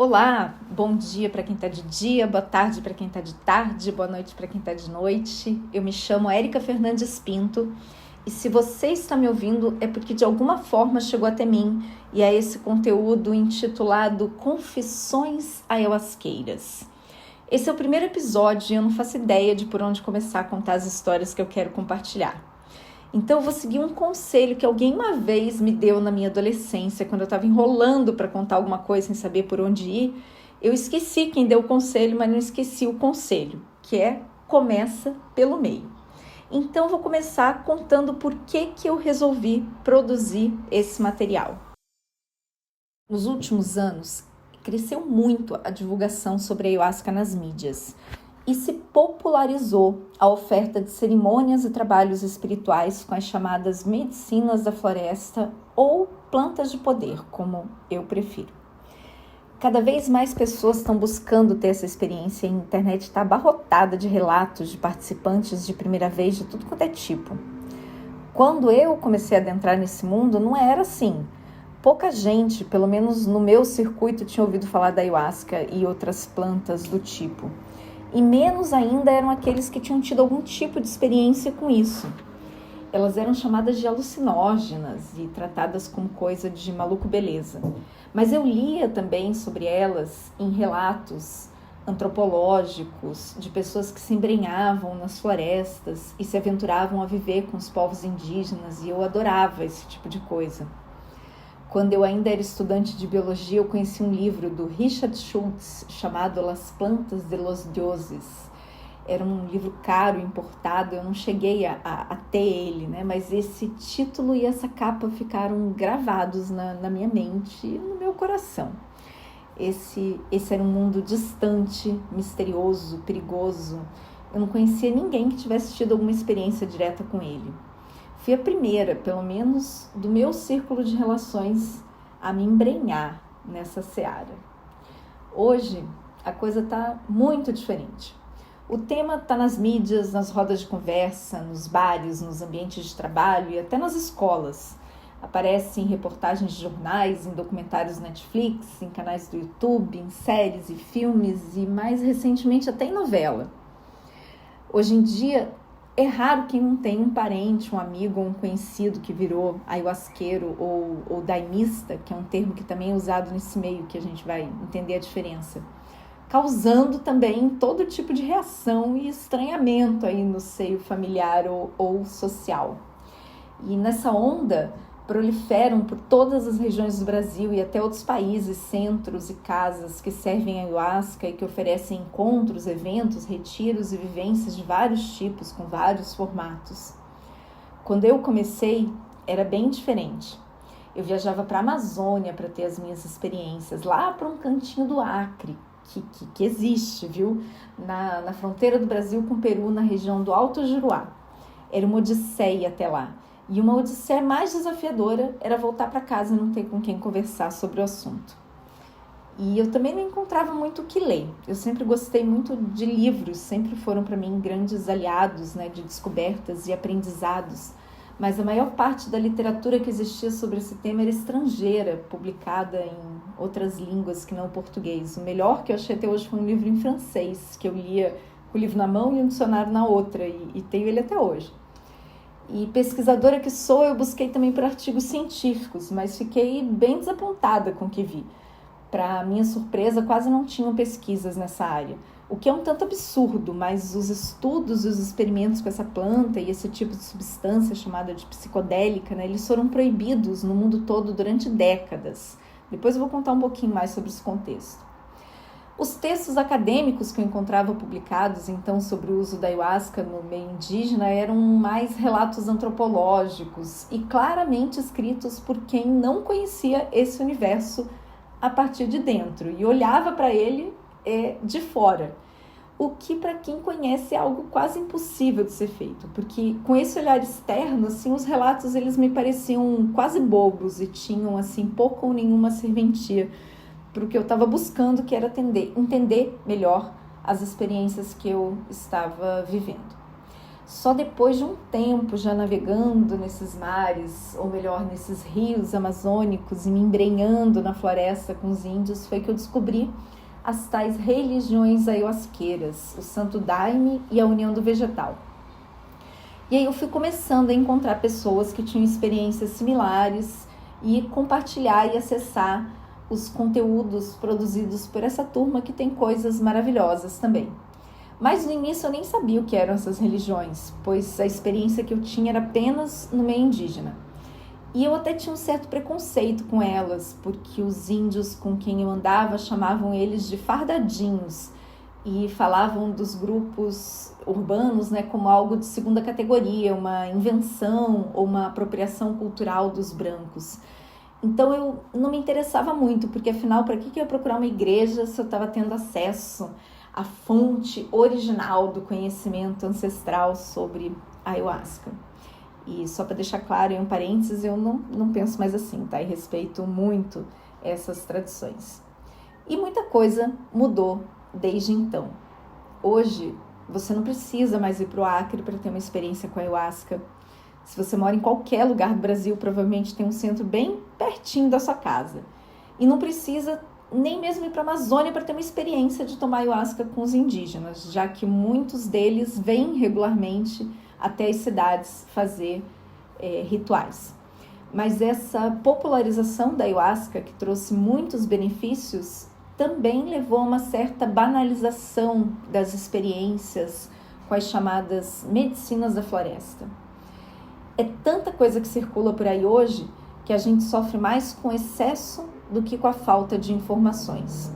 Olá, bom dia para quem está de dia, boa tarde para quem está de tarde, boa noite para quem está de noite. Eu me chamo Érica Fernandes Pinto e se você está me ouvindo é porque de alguma forma chegou até mim e é esse conteúdo intitulado Confissões Ayahuasqueiras. Esse é o primeiro episódio e eu não faço ideia de por onde começar a contar as histórias que eu quero compartilhar. Então eu vou seguir um conselho que alguém uma vez me deu na minha adolescência, quando eu estava enrolando para contar alguma coisa sem saber por onde ir. Eu esqueci quem deu o conselho, mas não esqueci o conselho, que é começa pelo meio. Então eu vou começar contando por que eu resolvi produzir esse material. Nos últimos anos, cresceu muito a divulgação sobre a ayahuasca nas mídias e se popularizou a oferta de cerimônias e trabalhos espirituais com as chamadas medicinas da floresta ou plantas de poder, como eu prefiro. Cada vez mais pessoas estão buscando ter essa experiência e a internet está abarrotada de relatos de participantes de primeira vez de tudo quanto é tipo. Quando eu comecei a adentrar nesse mundo, não era assim. Pouca gente, pelo menos no meu circuito, tinha ouvido falar da ayahuasca e outras plantas do tipo. E menos ainda eram aqueles que tinham tido algum tipo de experiência com isso. Elas eram chamadas de alucinógenas e tratadas como coisa de maluco beleza. Mas eu lia também sobre elas em relatos antropológicos de pessoas que se embrenhavam nas florestas e se aventuravam a viver com os povos indígenas, e eu adorava esse tipo de coisa. Quando eu ainda era estudante de biologia, eu conheci um livro do Richard Schultz chamado Las Plantas de los Dioses. Era um livro caro, importado, eu não cheguei a ter ele, né? Mas esse título e essa capa ficaram gravados na minha mente e no meu coração. Esse era um mundo distante, misterioso, perigoso. Eu não conhecia ninguém que tivesse tido alguma experiência direta com ele. Fui a primeira, pelo menos do meu círculo de relações, a me embrenhar nessa seara. Hoje, a coisa está muito diferente. O tema está nas mídias, nas rodas de conversa, nos bares, nos ambientes de trabalho e até nas escolas. Aparece em reportagens de jornais, em documentários Netflix, em canais do YouTube, em séries e filmes e, mais recentemente, até em novela. Hoje em dia, é raro quem não tem um parente, um amigo ou um conhecido que virou ayahuasqueiro ou daimista, que é um termo que também é usado nesse meio, que a gente vai entender a diferença, causando também todo tipo de reação e estranhamento aí no seio familiar ou social. E nessa onda proliferam por todas as regiões do Brasil e até outros países, centros e casas que servem a ayahuasca e que oferecem encontros, eventos, retiros e vivências de vários tipos, com vários formatos. Quando eu comecei, era bem diferente. Eu viajava para a Amazônia para ter as minhas experiências, lá para um cantinho do Acre, que existe, viu? Na fronteira do Brasil com o Peru, na região do Alto Juruá. Era uma odisseia até lá. E uma odisseia mais desafiadora era voltar para casa e não ter com quem conversar sobre o assunto. E eu também não encontrava muito o que ler. Eu sempre gostei muito de livros, sempre foram para mim grandes aliados, né, de descobertas e aprendizados. Mas a maior parte da literatura que existia sobre esse tema era estrangeira, publicada em outras línguas que não o português. O melhor que eu achei até hoje foi um livro em francês, que eu lia com o livro na mão e um dicionário na outra, e tenho ele até hoje. E pesquisadora que sou, eu busquei também por artigos científicos, mas fiquei bem desapontada com o que vi. Para minha surpresa, quase não tinham pesquisas nessa área, o que é um tanto absurdo, mas os estudos e os experimentos com essa planta e esse tipo de substância chamada de psicodélica, né, eles foram proibidos no mundo todo durante décadas. Depois eu vou contar um pouquinho mais sobre esse contexto. Os textos acadêmicos que eu encontrava publicados, então, sobre o uso da ayahuasca no meio indígena eram mais relatos antropológicos e claramente escritos por quem não conhecia esse universo a partir de dentro e olhava para ele de fora. O que, para quem conhece, é algo quase impossível de ser feito, porque com esse olhar externo, assim, os relatos eles me pareciam quase bobos e tinham assim, pouca ou nenhuma serventia para o que eu estava buscando, que era entender melhor as experiências que eu estava vivendo. Só depois de um tempo já navegando nesses mares, ou melhor, nesses rios amazônicos e me embrenhando na floresta com os índios, foi que eu descobri as tais religiões ayahuasqueiras, o Santo Daime e a União do Vegetal. E aí eu fui começando a encontrar pessoas que tinham experiências similares e compartilhar e acessar os conteúdos produzidos por essa turma que tem coisas maravilhosas também. Mas no início eu nem sabia o que eram essas religiões, pois a experiência que eu tinha era apenas no meio indígena. E eu até tinha um certo preconceito com elas, porque os índios com quem eu andava chamavam eles de fardadinhos e falavam dos grupos urbanos, né, como algo de segunda categoria, uma invenção ou uma apropriação cultural dos brancos. Então eu não me interessava muito, porque afinal, para que eu ia procurar uma igreja se eu estava tendo acesso à fonte original do conhecimento ancestral sobre a ayahuasca? E só para deixar claro, em um parênteses, eu não penso mais assim, tá? E respeito muito essas tradições. E muita coisa mudou desde então. Hoje, você não precisa mais ir para o Acre para ter uma experiência com a ayahuasca. Se você mora em qualquer lugar do Brasil, provavelmente tem um centro bem pertinho da sua casa. E não precisa nem mesmo ir para a Amazônia para ter uma experiência de tomar ayahuasca com os indígenas, já que muitos deles vêm regularmente até as cidades fazer rituais. Mas essa popularização da ayahuasca, que trouxe muitos benefícios, também levou a uma certa banalização das experiências com as chamadas medicinas da floresta. É tanta coisa que circula por aí hoje que a gente sofre mais com excesso do que com a falta de informações.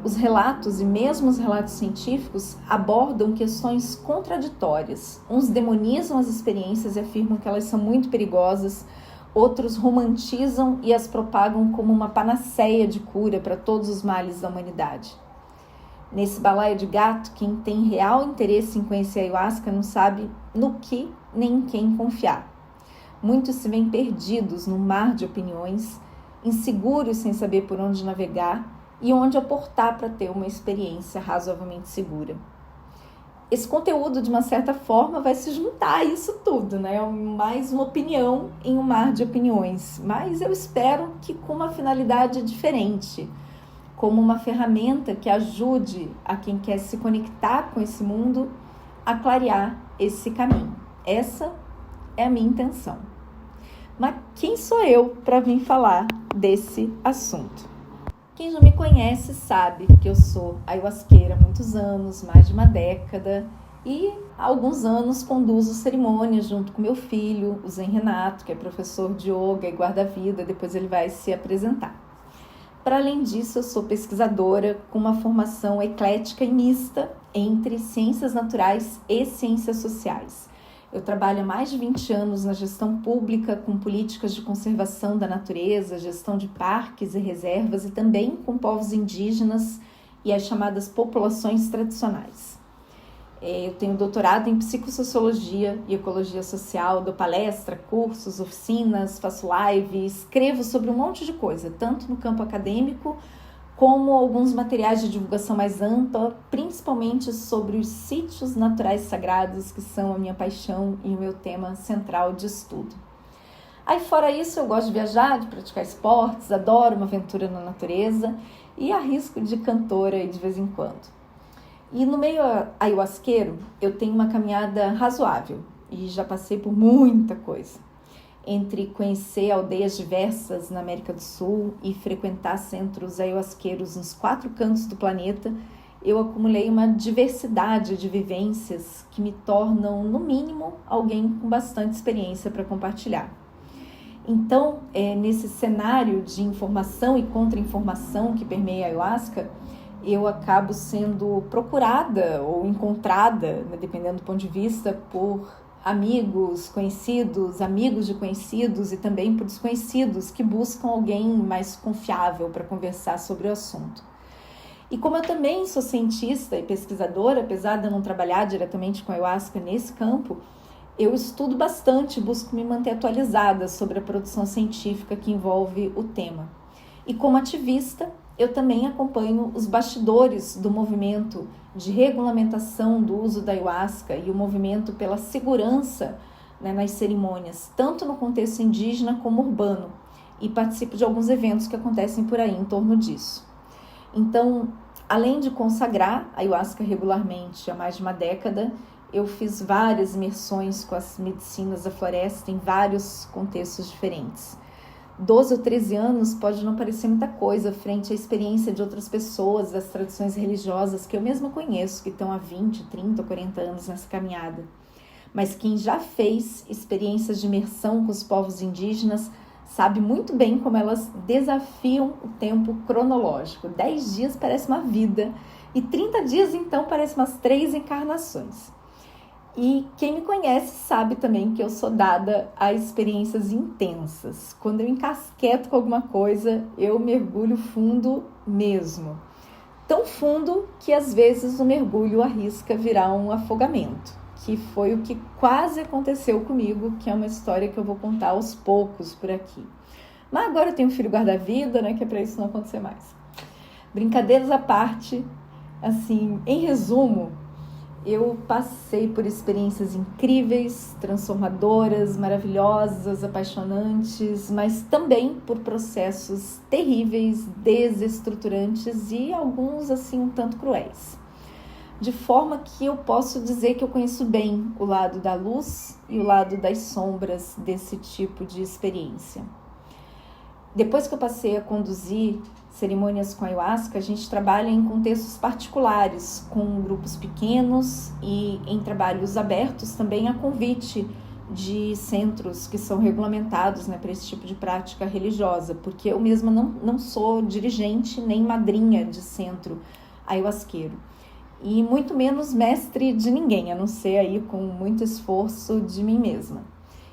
Os relatos e mesmo os relatos científicos abordam questões contraditórias. Uns demonizam as experiências e afirmam que elas são muito perigosas, outros romantizam e as propagam como uma panaceia de cura para todos os males da humanidade. Nesse balaio de gato, quem tem real interesse em conhecer a ayahuasca não sabe no que nem em quem confiar. Muitos se veem perdidos num mar de opiniões, inseguros sem saber por onde navegar e onde aportar para ter uma experiência razoavelmente segura. Esse conteúdo, de uma certa forma, vai se juntar a isso tudo, né? Mais uma opinião em um mar de opiniões, mas eu espero que com uma finalidade diferente, como uma ferramenta que ajude a quem quer se conectar com esse mundo a clarear esse caminho. Essa é a minha intenção. Mas quem sou eu para vir falar desse assunto? Quem já me conhece sabe que eu sou ayahuasqueira há muitos anos, mais de uma década, e há alguns anos conduzo cerimônias junto com meu filho, o Zen Renato, que é professor de yoga e guarda-vida, depois ele vai se apresentar. Para além disso, eu sou pesquisadora com uma formação eclética e mista entre ciências naturais e ciências sociais. Eu trabalho há mais de 20 anos na gestão pública com políticas de conservação da natureza, gestão de parques e reservas e também com povos indígenas e as chamadas populações tradicionais. Eu tenho doutorado em psicossociologia e ecologia social, dou palestra, cursos, oficinas, faço live, escrevo sobre um monte de coisa, tanto no campo acadêmico como alguns materiais de divulgação mais ampla, principalmente sobre os sítios naturais sagrados, que são a minha paixão e o meu tema central de estudo. Aí fora isso, eu gosto de viajar, de praticar esportes, adoro uma aventura na natureza e arrisco de cantora de vez em quando. E no meio ayahuasqueiro, eu tenho uma caminhada razoável e já passei por muita coisa. Entre conhecer aldeias diversas na América do Sul e frequentar centros ayahuasqueiros nos 4 cantos do planeta, eu acumulei uma diversidade de vivências que me tornam, no mínimo, alguém com bastante experiência para compartilhar. Então, nesse cenário de informação e contra-informação que permeia a ayahuasca, eu acabo sendo procurada ou encontrada, dependendo do ponto de vista, por amigos, conhecidos, amigos de conhecidos e também por desconhecidos que buscam alguém mais confiável para conversar sobre o assunto. E como eu também sou cientista e pesquisadora, apesar de eu não trabalhar diretamente com a ayahuasca nesse campo, eu estudo bastante e busco me manter atualizada sobre a produção científica que envolve o tema. E como ativista, eu também acompanho os bastidores do movimento de regulamentação do uso da ayahuasca e o movimento pela segurança, né, nas cerimônias, tanto no contexto indígena como urbano, e participo de alguns eventos que acontecem por aí em torno disso. Então, além de consagrar a ayahuasca regularmente há mais de uma década, eu fiz várias imersões com as medicinas da floresta em vários contextos diferentes. 12 ou 13 anos pode não parecer muita coisa frente à experiência de outras pessoas das tradições religiosas que eu mesma conheço, que estão há 20, 30 ou 40 anos nessa caminhada. Mas quem já fez experiências de imersão com os povos indígenas sabe muito bem como elas desafiam o tempo cronológico. 10 dias parece uma vida e 30 dias então parece umas 3 encarnações. E quem me conhece sabe também que eu sou dada a experiências intensas. Quando eu encasqueto com alguma coisa, eu mergulho fundo mesmo. Tão fundo que às vezes o mergulho arrisca virar um afogamento, que foi o que quase aconteceu comigo, que é uma história que eu vou contar aos poucos por aqui. Mas agora eu tenho um filho guarda-vida, né, que é para isso não acontecer mais. Brincadeiras à parte, assim, em resumo, eu passei por experiências incríveis, transformadoras, maravilhosas, apaixonantes, mas também por processos terríveis, desestruturantes e alguns, assim, um tanto cruéis. De forma que eu posso dizer que eu conheço bem o lado da luz e o lado das sombras desse tipo de experiência. Depois que eu passei a conduzir cerimônias com ayahuasca, a gente trabalha em contextos particulares, com grupos pequenos e em trabalhos abertos também a convite de centros que são regulamentados, né, para esse tipo de prática religiosa, porque eu mesma não sou dirigente nem madrinha de centro ayahuasqueiro. E muito menos mestre de ninguém, a não ser aí com muito esforço de mim mesma.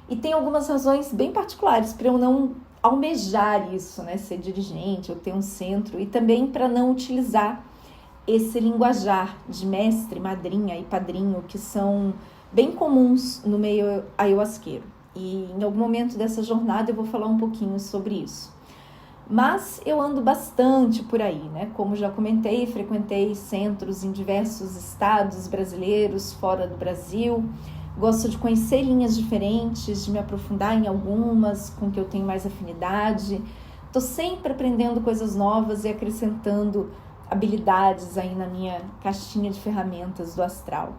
E tem algumas razões bem particulares para eu não almejar isso, né, ser dirigente ou ter um centro, e também para não utilizar esse linguajar de mestre, madrinha e padrinho que são bem comuns no meio ayahuasqueiro. E em algum momento dessa jornada eu vou falar um pouquinho sobre isso. Mas eu ando bastante por aí, né? Como já comentei, frequentei centros em diversos estados brasileiros, fora do Brasil. Gosto de conhecer linhas diferentes, de me aprofundar em algumas com que eu tenho mais afinidade. Estou sempre aprendendo coisas novas e acrescentando habilidades aí na minha caixinha de ferramentas do astral.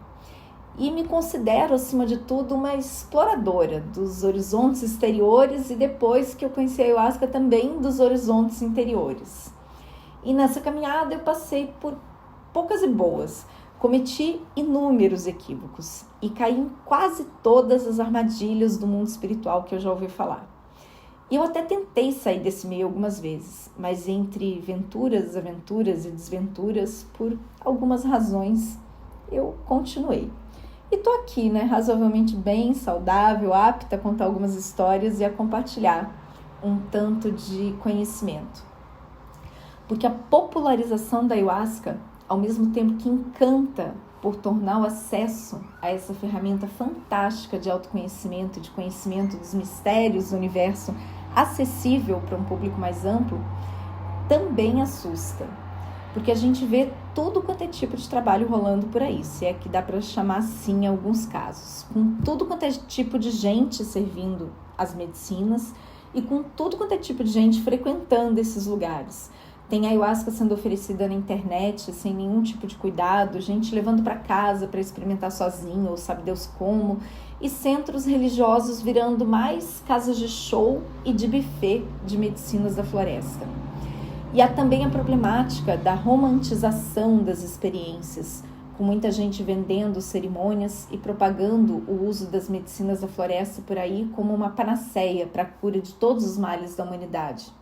E me considero, acima de tudo, uma exploradora dos horizontes exteriores e depois que eu conheci a ayahuasca também dos horizontes interiores. E nessa caminhada eu passei por poucas e boas, cometi inúmeros equívocos e caí em quase todas as armadilhas do mundo espiritual que eu já ouvi falar. E eu até tentei sair desse meio algumas vezes, mas entre venturas, aventuras e desventuras, por algumas razões, eu continuei. E tô aqui, né, razoavelmente bem, saudável, apta a contar algumas histórias e a compartilhar um tanto de conhecimento. Porque a popularização da ayahuasca, ao mesmo tempo que encanta por tornar o acesso a essa ferramenta fantástica de autoconhecimento, de conhecimento dos mistérios do universo acessível para um público mais amplo, também assusta. Porque a gente vê tudo quanto é tipo de trabalho rolando por aí, se é que dá para chamar assim em alguns casos, com tudo quanto é tipo de gente servindo as medicinas e com tudo quanto é tipo de gente frequentando esses lugares. Tem ayahuasca sendo oferecida na internet sem nenhum tipo de cuidado, gente levando para casa para experimentar sozinho ou sabe Deus como, e centros religiosos virando mais casas de show e de buffet de medicinas da floresta. E há também a problemática da romantização das experiências, com muita gente vendendo cerimônias e propagando o uso das medicinas da floresta por aí como uma panaceia para a cura de todos os males da humanidade.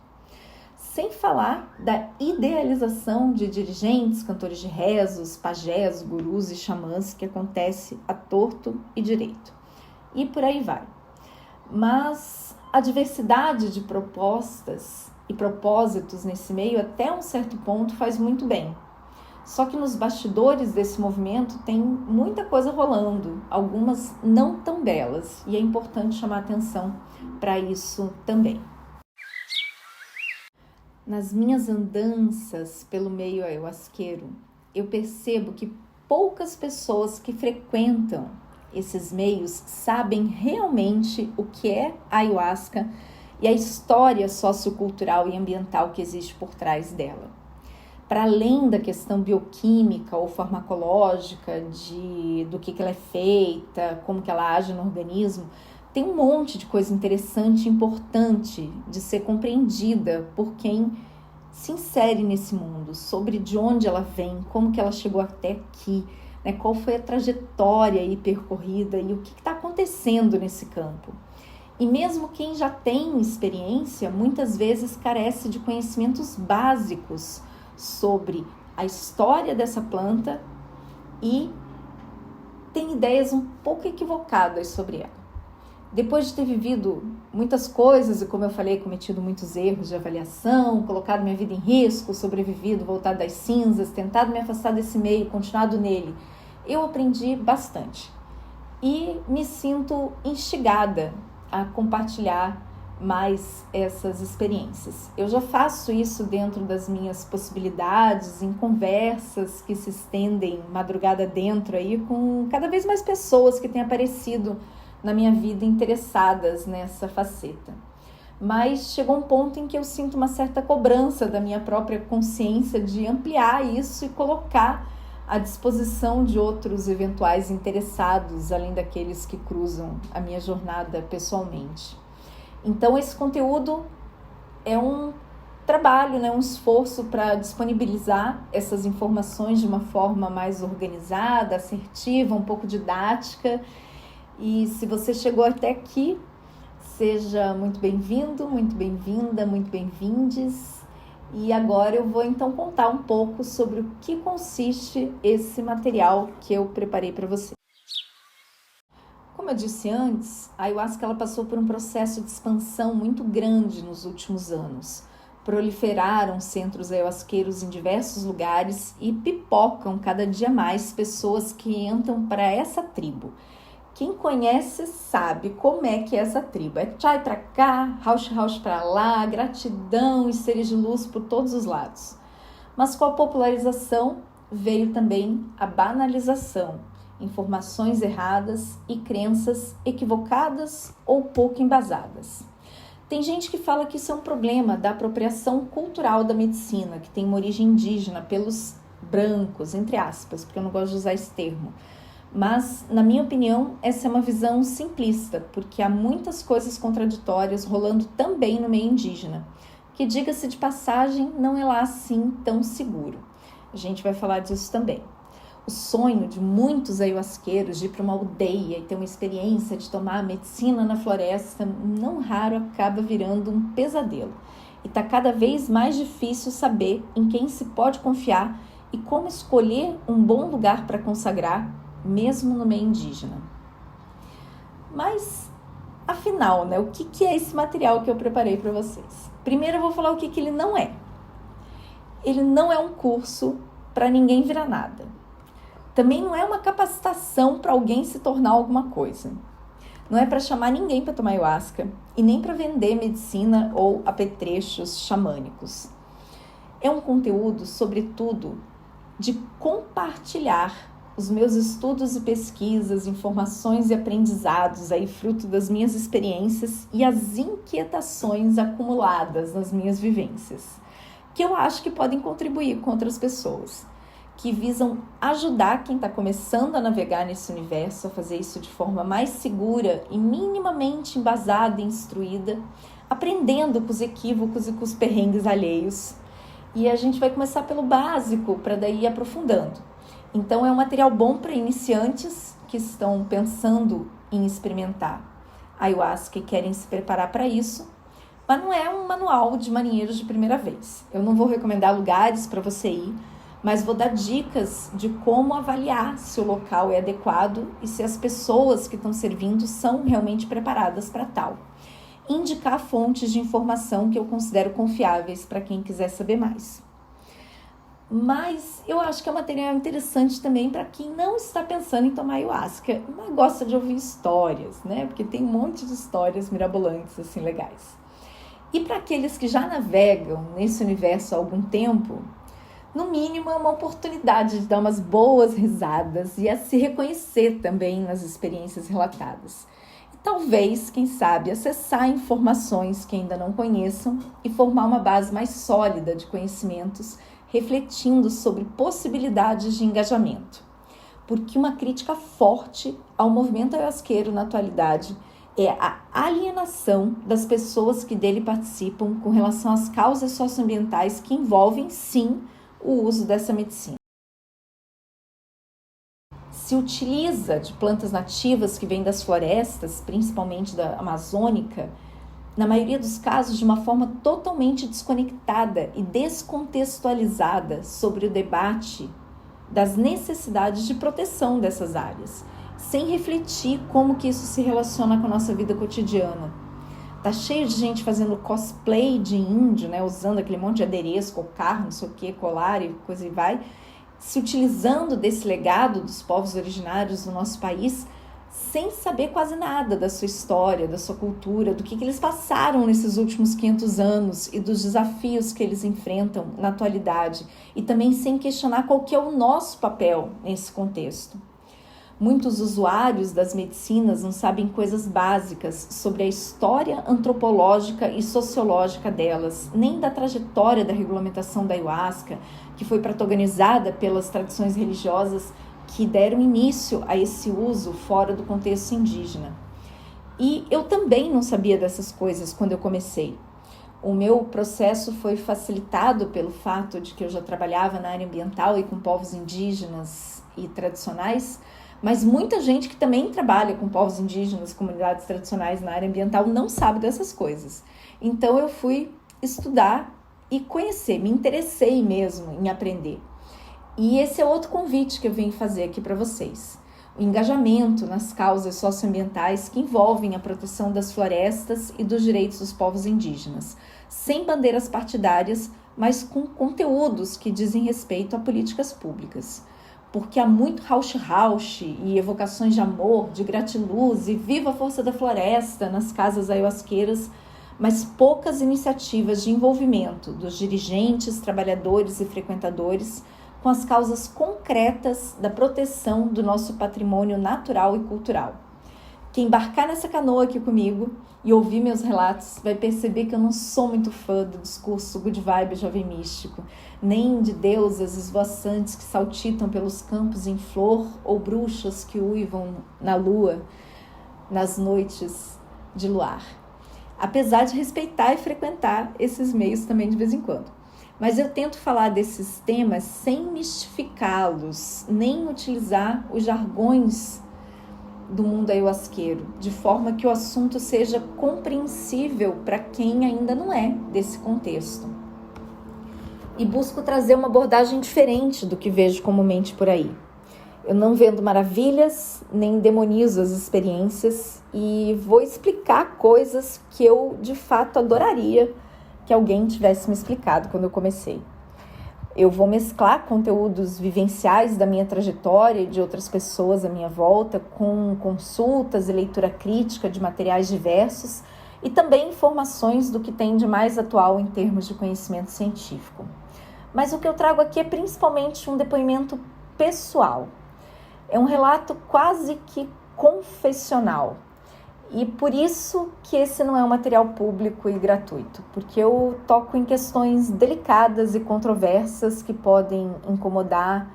Sem falar da idealização de dirigentes, cantores de rezos, pajés, gurus e xamãs que acontece a torto e direito. E por aí vai. Mas a diversidade de propostas e propósitos nesse meio, até um certo ponto, faz muito bem. Só que nos bastidores desse movimento tem muita coisa rolando, algumas não tão belas, e é importante chamar atenção para isso também. Nas minhas andanças pelo meio ayahuasqueiro, eu percebo que poucas pessoas que frequentam esses meios sabem realmente o que é a ayahuasca e a história sociocultural e ambiental que existe por trás dela. Para além da questão bioquímica ou farmacológica do que ela é feita, como que ela age no organismo, tem um monte de coisa interessante e importante de ser compreendida por quem se insere nesse mundo, sobre de onde ela vem, como que ela chegou até aqui, né? Qual foi a trajetória aí percorrida e o que está acontecendo nesse campo. E mesmo quem já tem experiência, muitas vezes carece de conhecimentos básicos sobre a história dessa planta e tem ideias um pouco equivocadas sobre ela. Depois de ter vivido muitas coisas e, como eu falei, cometido muitos erros de avaliação, colocado minha vida em risco, sobrevivido, voltado das cinzas, tentado me afastar desse meio, continuado nele, eu aprendi bastante. E me sinto instigada a compartilhar mais essas experiências. Eu já faço isso dentro das minhas possibilidades, em conversas que se estendem madrugada dentro aí, com cada vez mais pessoas que têm aparecido na minha vida interessadas nessa faceta. Mas chegou um ponto em que eu sinto uma certa cobrança da minha própria consciência de ampliar isso e colocar à disposição de outros eventuais interessados, além daqueles que cruzam a minha jornada pessoalmente. Então esse conteúdo é um trabalho, né, um esforço para disponibilizar essas informações de uma forma mais organizada, assertiva, um pouco didática. E se você chegou até aqui, seja muito bem-vindo, muito bem-vinda, muito bem-vindes. E agora eu vou então contar um pouco sobre o que consiste esse material que eu preparei para você. Como eu disse antes, a ayahuasca ela passou por um processo de expansão muito grande nos últimos anos. Proliferaram centros ayahuasqueiros em diversos lugares e pipocam cada dia mais pessoas que entram para essa tribo. Quem conhece sabe como é que é essa tribo. É chai pra cá, rauch pra lá, gratidão e seres de luz por todos os lados. Mas com a popularização veio também a banalização, informações erradas e crenças equivocadas ou pouco embasadas. Tem gente que fala que isso é um problema da apropriação cultural da medicina, que tem uma origem indígena pelos brancos, entre aspas, porque eu não gosto de usar esse termo. Mas, na minha opinião, essa é uma visão simplista, porque há muitas coisas contraditórias rolando também no meio indígena, que, diga-se de passagem, não é lá assim tão seguro. A gente vai falar disso também. O sonho de muitos ayahuasqueiros de ir para uma aldeia e ter uma experiência de tomar a medicina na floresta, não raro acaba virando um pesadelo. E está cada vez mais difícil saber em quem se pode confiar e como escolher um bom lugar para consagrar, mesmo no meio indígena. Mas, afinal, né, o que é esse material que eu preparei para vocês? Primeiro eu vou falar o que ele não é. Ele não é um curso para ninguém virar nada. Também não é uma capacitação para alguém se tornar alguma coisa. Não é para chamar ninguém para tomar ayahuasca e nem para vender medicina ou apetrechos xamânicos. É um conteúdo, sobretudo, de compartilhar os meus estudos e pesquisas, informações e aprendizados, aí fruto das minhas experiências e as inquietações acumuladas nas minhas vivências, que eu acho que podem contribuir com outras pessoas, que visam ajudar quem está começando a navegar nesse universo a fazer isso de forma mais segura e minimamente embasada e instruída, aprendendo com os equívocos e com os perrengues alheios. E a gente vai começar pelo básico, para daí ir aprofundando. Então, é um material bom para iniciantes que estão pensando em experimentar ayahuasca e querem se preparar para isso, mas não é um manual de marinheiros de primeira vez. Eu não vou recomendar lugares para você ir, mas vou dar dicas de como avaliar se o local é adequado e se as pessoas que estão servindo são realmente preparadas para tal. Indicar fontes de informação que eu considero confiáveis para quem quiser saber mais. Mas eu acho que é um material interessante também para quem não está pensando em tomar ayahuasca, mas gosta de ouvir histórias, né? Porque tem um monte de histórias mirabolantes, assim, legais. E para aqueles que já navegam nesse universo há algum tempo, no mínimo é uma oportunidade de dar umas boas risadas e a se reconhecer também nas experiências relatadas. E talvez, quem sabe, acessar informações que ainda não conheçam e formar uma base mais sólida de conhecimentos, refletindo sobre possibilidades de engajamento. Porque uma crítica forte ao movimento ayahuasqueiro na atualidade é a alienação das pessoas que dele participam com relação às causas socioambientais que envolvem, sim, o uso dessa medicina. Se utiliza de plantas nativas que vêm das florestas, principalmente da amazônica, na maioria dos casos de uma forma totalmente desconectada e descontextualizada sobre o debate das necessidades de proteção dessas áreas, sem refletir como que isso se relaciona com a nossa vida cotidiana. Tá cheio de gente fazendo cosplay de índio, né, usando aquele monte de adereço, cocar, não sei o que, colar e coisa e vai, se utilizando desse legado dos povos originários do nosso país, sem saber quase nada da sua história, da sua cultura, do que eles passaram nesses últimos 500 anos e dos desafios que eles enfrentam na atualidade, e também sem questionar qual que é o nosso papel nesse contexto. Muitos usuários das medicinas não sabem coisas básicas sobre a história antropológica e sociológica delas, nem da trajetória da regulamentação da ayahuasca, que foi protagonizada pelas tradições religiosas que deram início a esse uso fora do contexto indígena. E eu também não sabia dessas coisas quando eu comecei. O meu processo foi facilitado pelo fato de que eu já trabalhava na área ambiental e com povos indígenas e tradicionais, mas muita gente que também trabalha com povos indígenas, comunidades tradicionais na área ambiental, não sabe dessas coisas. Então eu fui estudar e conhecer, me interessei mesmo em aprender. E esse é outro convite que eu venho fazer aqui para vocês. O engajamento nas causas socioambientais que envolvem a proteção das florestas e dos direitos dos povos indígenas, sem bandeiras partidárias, mas com conteúdos que dizem respeito a políticas públicas. Porque há muito rauche-rauche e evocações de amor, de gratiluz e viva a força da floresta nas casas ayahuasqueiras, mas poucas iniciativas de envolvimento dos dirigentes, trabalhadores e frequentadores com as causas concretas da proteção do nosso patrimônio natural e cultural. Quem embarcar nessa canoa aqui comigo e ouvir meus relatos vai perceber que eu não sou muito fã do discurso good vibe jovem místico, nem de deusas esvoaçantes que saltitam pelos campos em flor ou bruxas que uivam na lua nas noites de luar. Apesar de respeitar e frequentar esses meios também de vez em quando. Mas eu tento falar desses temas sem mistificá-los, nem utilizar os jargões do mundo ayahuasqueiro, de forma que o assunto seja compreensível para quem ainda não é desse contexto. E busco trazer uma abordagem diferente do que vejo comumente por aí. Eu não vendo maravilhas, nem demonizo as experiências e vou explicar coisas que eu de fato adoraria que alguém tivesse me explicado quando eu comecei. Eu vou mesclar conteúdos vivenciais da minha trajetória e de outras pessoas à minha volta, com consultas e leitura crítica de materiais diversos e também informações do que tem de mais atual em termos de conhecimento científico. Mas o que eu trago aqui é principalmente um depoimento pessoal. É um relato quase que confessional. E por isso que esse não é um material público e gratuito, porque eu toco em questões delicadas e controversas que podem incomodar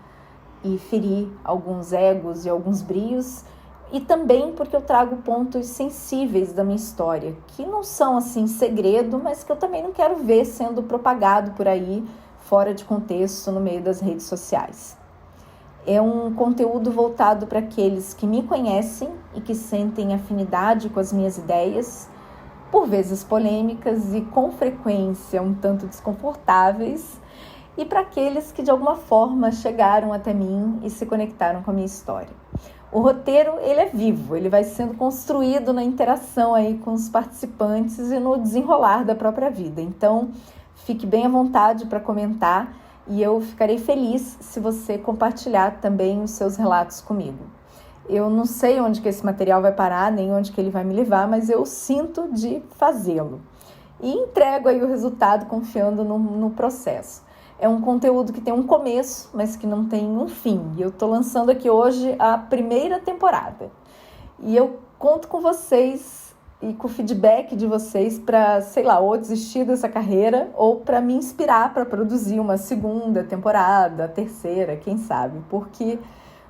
e ferir alguns egos e alguns brios, e também porque eu trago pontos sensíveis da minha história, que não são assim segredo, mas que eu também não quero ver sendo propagado por aí, fora de contexto, no meio das redes sociais. É um conteúdo voltado para aqueles que me conhecem e que sentem afinidade com as minhas ideias, por vezes polêmicas e com frequência um tanto desconfortáveis, e para aqueles que de alguma forma chegaram até mim e se conectaram com a minha história. O roteiro, ele é vivo, ele vai sendo construído na interação aí com os participantes e no desenrolar da própria vida. Então, fique bem à vontade para comentar. E eu ficarei feliz se você compartilhar também os seus relatos comigo. Eu não sei onde que esse material vai parar, nem onde que ele vai me levar, mas eu sinto de fazê-lo. e entrego aí o resultado confiando no processo. É um conteúdo que tem um começo, mas que não tem um fim. E eu estou lançando aqui hoje a primeira temporada. E eu conto com vocês e com o feedback de vocês para, sei lá, ou desistir dessa carreira ou para me inspirar para produzir uma segunda temporada, a terceira, quem sabe. Porque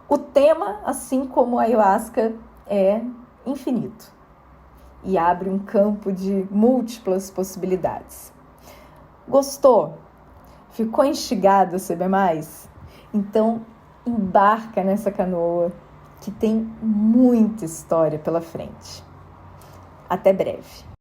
o tema, assim como a ayahuasca, é infinito e abre um campo de múltiplas possibilidades. Gostou? Ficou instigado a saber mais? Então, embarca nessa canoa que tem muita história pela frente. Até breve.